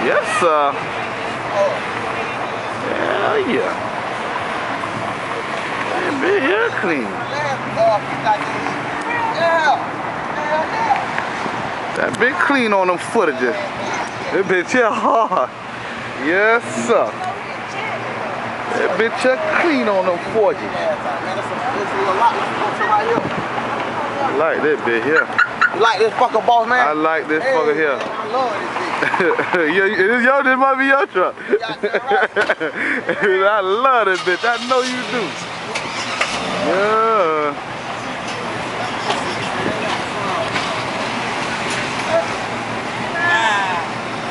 Yes, sir. Hell yeah. That bitch here clean. That bitch clean on them footages. That bitch here hard. Yes, sir. That bitch here clean on them Forgiatos. I like that bitch here. You like this fucker, boss man? I like this fucker here. I love this bitch. This might be your truck. I love this bitch. I know you do. Yeah.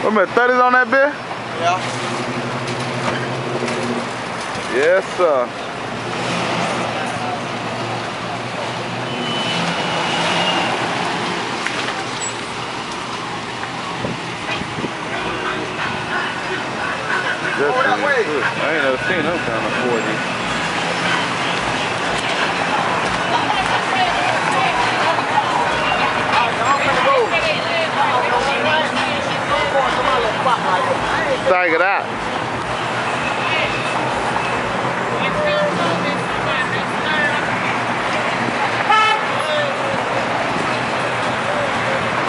What, man, 30s on that bitch? Yeah. Yes, sir. I ain't never seen them kind of 40. Tag it out.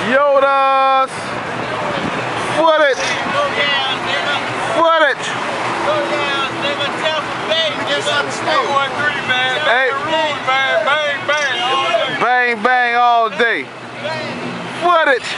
Yodas! Footage! Footage! Hey. Bang, bang all day. Footage!